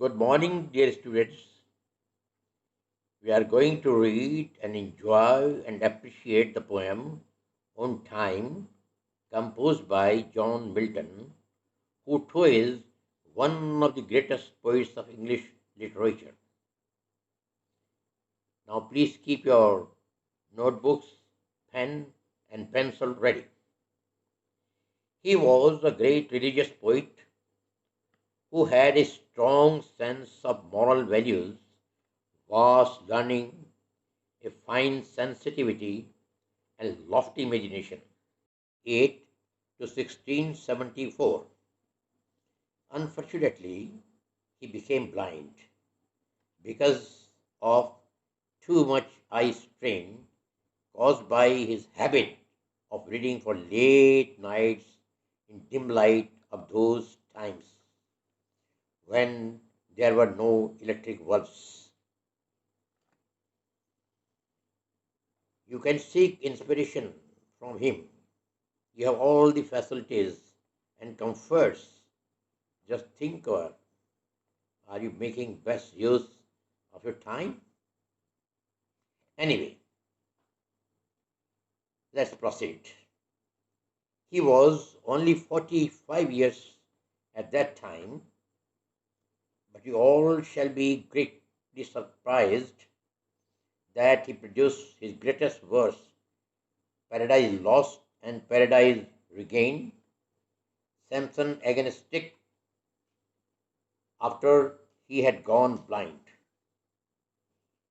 Good morning, dear students. We are going to read and enjoy and appreciate the poem On Time, composed by John Milton, who too is one of the greatest poets of English literature. Now, please keep your notebooks, pen, and pencil ready. He was a great religious poet who had a strong sense of moral values, vast learning, a fine sensitivity, and lofty imagination. 8 to 1674. Unfortunately, he became blind because of too much eye strain caused by his habit of reading for late nights in dim light of those times when there were no electric bulbs. You can seek inspiration from him. You have all the facilities and comforts. Just think about, are you making best use of your time? Anyway, let's proceed. He was only 45 years at that time, but you all shall be greatly surprised that he produced his greatest verse, Paradise Lost and Paradise Regained, Samson against stick, after he had gone blind.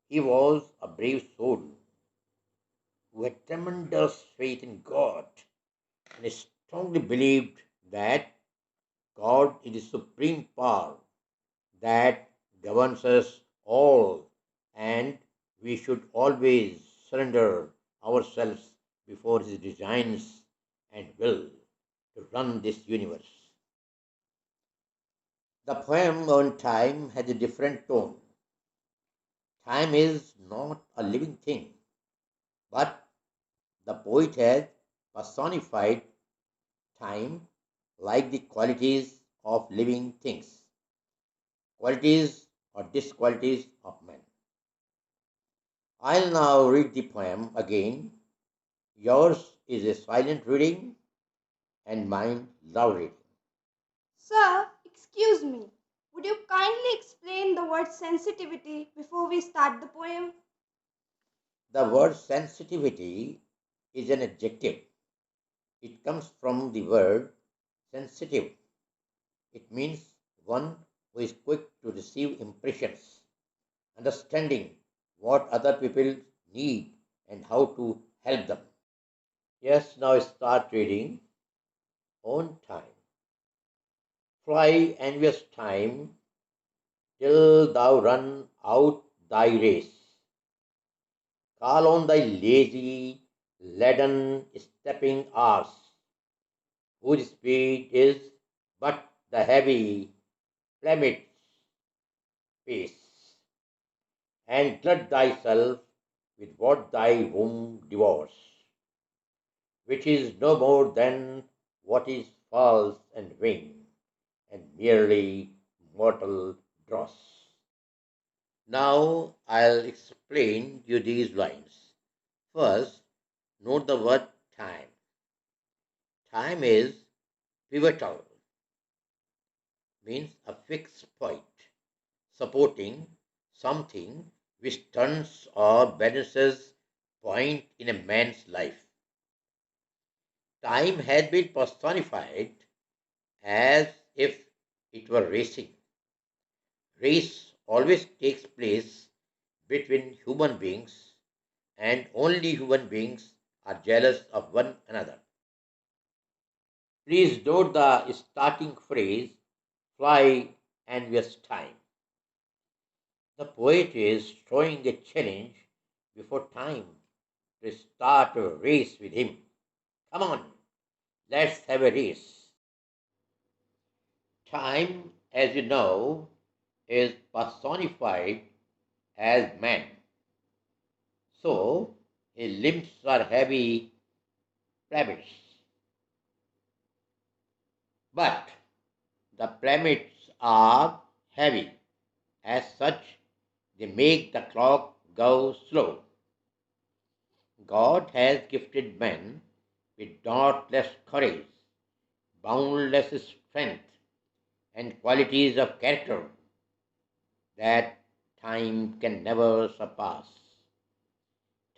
He was a brave soul who had tremendous faith in God and strongly believed that God is the supreme power that governs us all, and we should always surrender ourselves before His designs and will to run this universe. The poem On Time has a different tone. Time is not a living thing, but the poet has personified time like the qualities of living things, qualities or disqualities of men. I'll now read the poem again. Yours is a silent reading and mine loud reading. Sir, excuse me. Would you kindly explain the word sensitivity before we start the poem? The word sensitivity is an adjective. It comes from the word sensitive. It means one who is quick to receive impressions, understanding what other people need and how to help them. Yes, now start reading. On time. Fly envious time till thou run out thy race. Call on thy lazy, leaden stepping hours, whose speed is but the heavy Plummet's pace, and glut thyself with what thy womb devours, which is no more than what is false and vain, and merely mortal dross. Now I'll explain you these lines. First, note the word time. Time is pivotal, means a fixed point, supporting something which turns or balances point in a man's life. Time has been personified as if it were racing. Race always takes place between human beings, and only human beings are jealous of one another. Please note the starting phrase, fly and waste time. The poet is throwing a challenge before time to start a race with him. Come on, let's have a race. Time, as you know, is personified as man. So, his limbs are heavy planets. But the planets are heavy. As such, they make the clock go slow. God has gifted men with dauntless courage, boundless strength, and qualities of character that time can never surpass.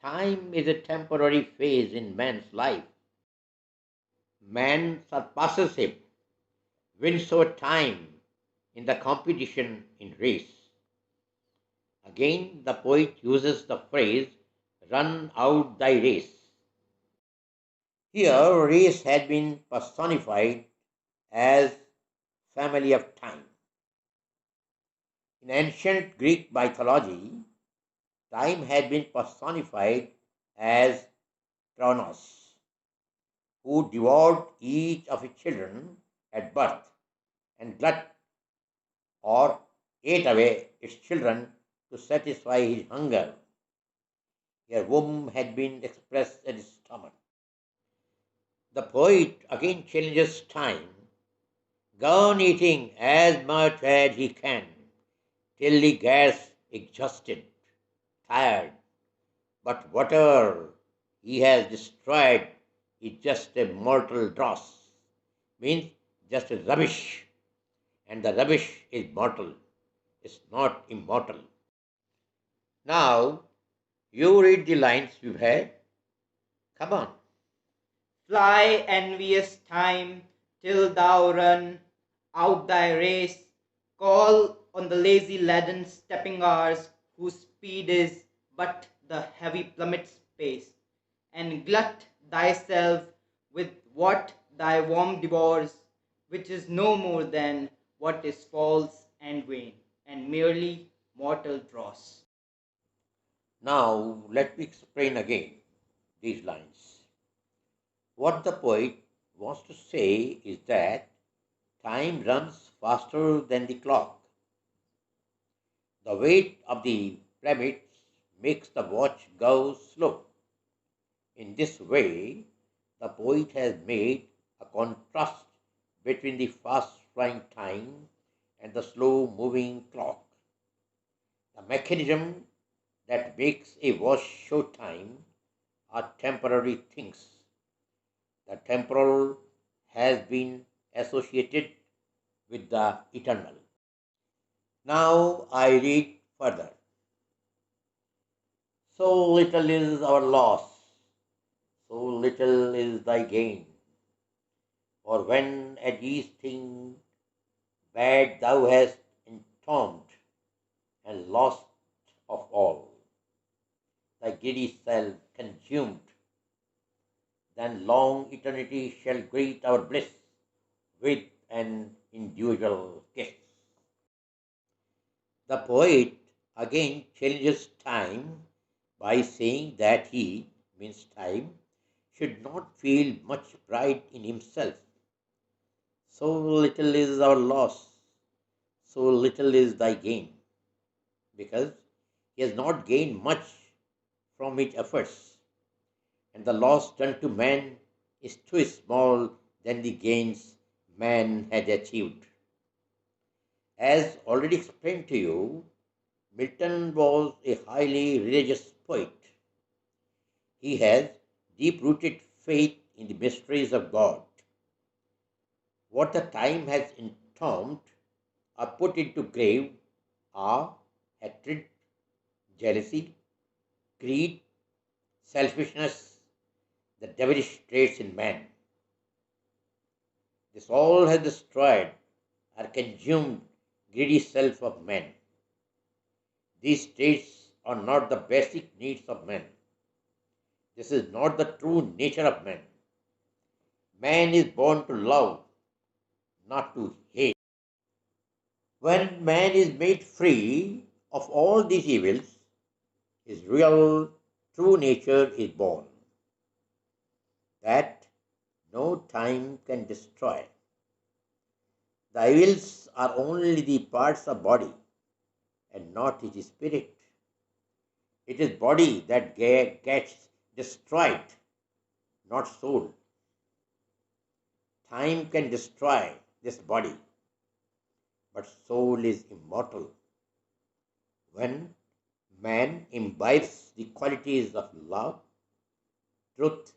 Time is a temporary phase in man's life. Man surpasses him, wins over time in the competition in race. Again, the poet uses the phrase, run out thy race. Here, race had been personified as family of time. In ancient Greek mythology, time had been personified as Kronos, who devoured each of his children at birth and glut or ate away its children to satisfy his hunger. Here, womb had been expressed as stomach. The poet again challenges time, gone eating as much as he can, till he gets exhausted, tired. But whatever he has destroyed is just a mortal dross, means just a rubbish, and the rubbish is mortal, it's not immortal. Now, you read the lines we've had. Come on. Fly, envious time, till thou run out thy race. Call on the lazy leaden stepping hours, whose speed is but the heavy plummet's pace, and glut thyself with what thy worm devours, which is no more than what is false and vain, and merely mortal dross. Now, let me explain again these lines. What the poet wants to say is that time runs faster than the clock. The weight of the planets makes the watch go slow. In this way, the poet has made a contrast between the fast flying time and the slow moving clock. The mechanism that makes a watch show time are temporary things. The temporal has been associated with the eternal. Now I read further. So little is our loss, so little is thy gain. For when at these things bad thou hast entombed and lost of all, thy giddy self consumed, then long eternity shall greet our bliss with an individual kiss. The poet again challenges time by saying that he, means time, should not feel much pride in himself. So little is our loss, so little is thy gain, because he has not gained much from his efforts, and the loss done to man is too small than the gains man had achieved. As already explained to you, Milton was a highly religious poet. He has deep rooted faith in the mysteries of God. What the time has entombed or put into grave are hatred, jealousy, greed, selfishness, the devilish traits in man. This all has destroyed or consumed greedy self of man. These traits are not the basic needs of man. This is not the true nature of man. Man is born to love, not to hate. When man is made free of all these evils, his real, true nature is born. That no time can destroy. The evils are only the parts of body and not his spirit. It is body that gets destroyed, not soul. Time can destroy this body, but soul is immortal. When man imbibes the qualities of love, truth,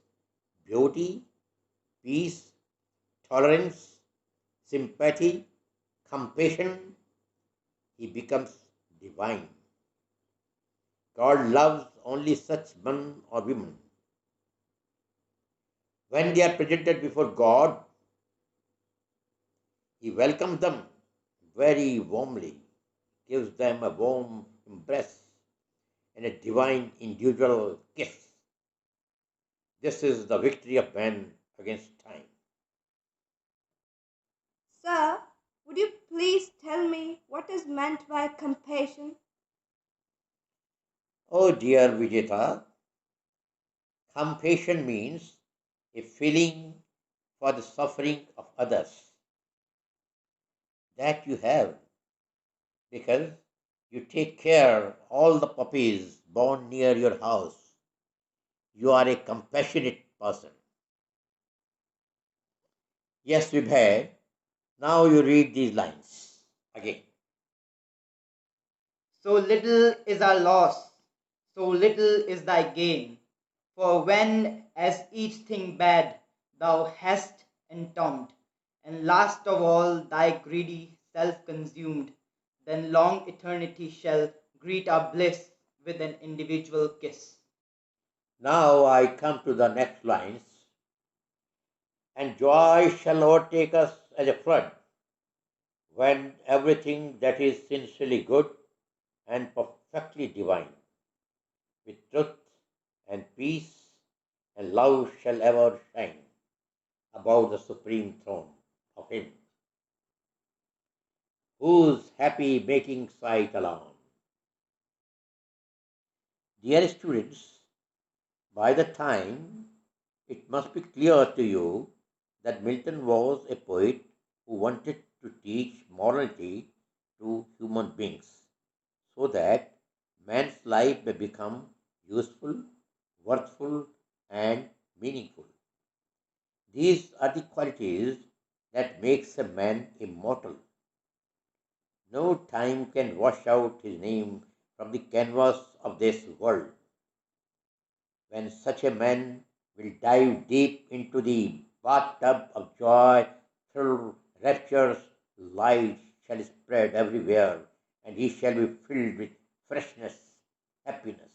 beauty, peace, tolerance, sympathy, compassion, he becomes divine. God loves only such men or women. When they are presented before God, he welcomes them very warmly, gives them a warm embrace and a divine individual kiss. This is the victory of man against time. Sir, would you please tell me what is meant by compassion? Oh dear Vijeta, compassion means a feeling for the suffering of others that you have because you take care all the puppies born near your house. You are a compassionate person. Yes, Vibhay, now you read these lines again. So little is our loss, so little is thy gain. For when as each thing bad thou hast entombed, and last of all thy greedy self consumed, then long eternity shall greet our bliss with an individual kiss. Now I come to the next lines. And joy shall overtake us as a flood when everything that is sincerely good and perfectly divine, with truth and peace and love shall ever shine above the supreme throne of Him, whose happy making sight alone. Dear students, by the time it must be clear to you that Milton was a poet who wanted to teach morality to human beings so that man's life may become useful, worthful, and meaningful. These are the qualities that makes a man immortal. No time can wash out his name from the canvas of this world. When such a man will dive deep into the bathtub of joy, through raptures, light shall spread everywhere, and he shall be filled with freshness, happiness.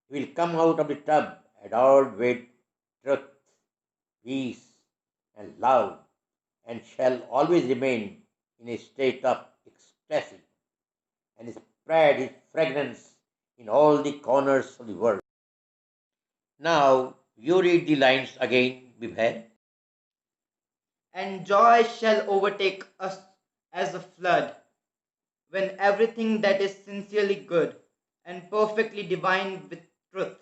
He will come out of the tub adorned with truth, peace, and love, and shall always remain in a state of ecstasy, and spread his fragrance in all the corners of the world. Now you read the lines again, Vibhay. And joy shall overtake us as a flood when everything that is sincerely good and perfectly divine with truth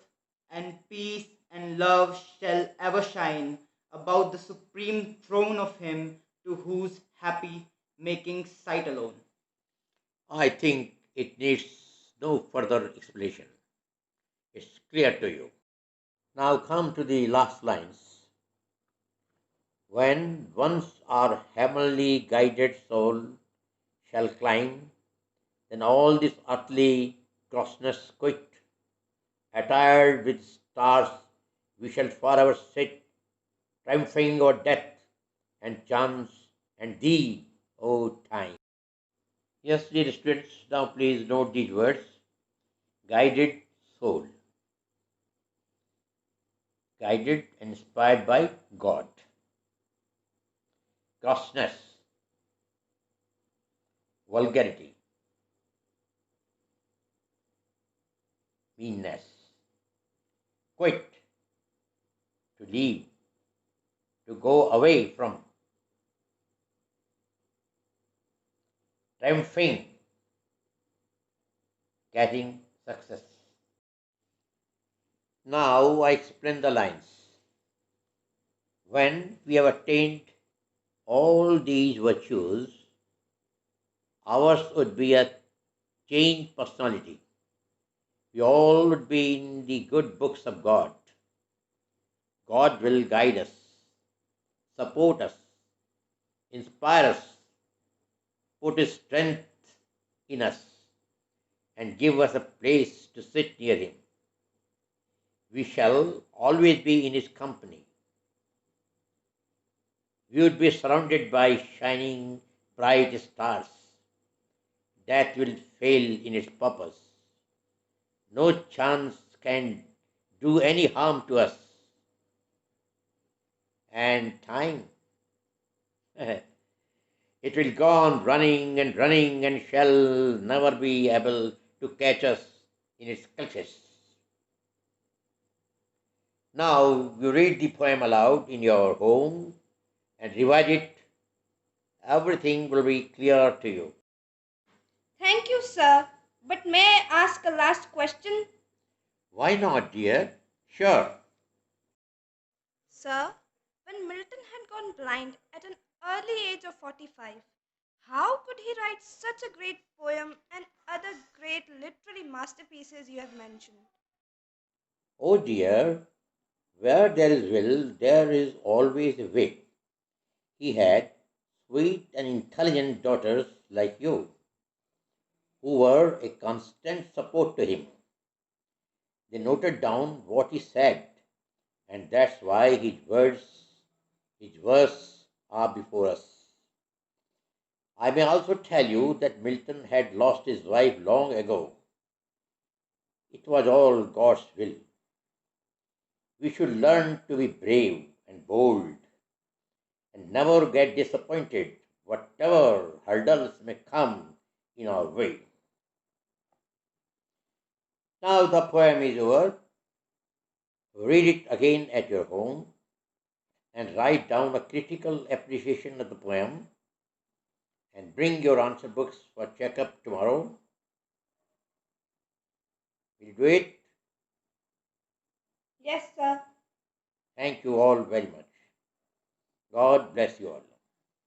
and peace and love shall ever shine about the supreme throne of him to whose happy making sight alone. I think it needs no further explanation. It's clear to you. Now come to the last lines. When once our heavenly guided soul shall climb, then all this earthly grossness quit. Attired with stars, we shall forever sit, triumphing over death and chance and thee, O time. Yes, dear students, now please note these words. Guided soul. Guided and inspired by God. Grossness. Vulgarity. Meanness. Quit. To leave. To go away from. Triumphing. Getting success. Now I explain the lines. When we have attained all these virtues, ours would be a changed personality. We all would be in the good books of God. God will guide us, support us, inspire us, put His strength in us, and give us a place to sit near him. We shall always be in his company. We would be surrounded by shining bright stars. That will fail in its purpose. No chance can do any harm to us. And time, it will go on running and shall never be able to catch us in its clutches. Now you read the poem aloud in your home and revise it. Everything will be clear to you. Thank you, sir. But may I ask a last question? Why not, dear? Sure. Sir, when Milton had gone blind at an early age of 45, how could he write such a great poem and other great literary masterpieces you have mentioned? Oh dear, where there is will, there is always a way. He had sweet and intelligent daughters like you, who were a constant support to him. They noted down what he said, and that's why his verse are before us. I may also tell you that Milton had lost his wife long ago. It was all God's will. We should learn to be brave and bold and never get disappointed, whatever hurdles may come in our way. Now the poem is over. Read it again at your home and write down a critical appreciation of the poem and bring your answer books for checkup tomorrow. Will you do it? Yes, sir. Thank you all very much. God bless you all.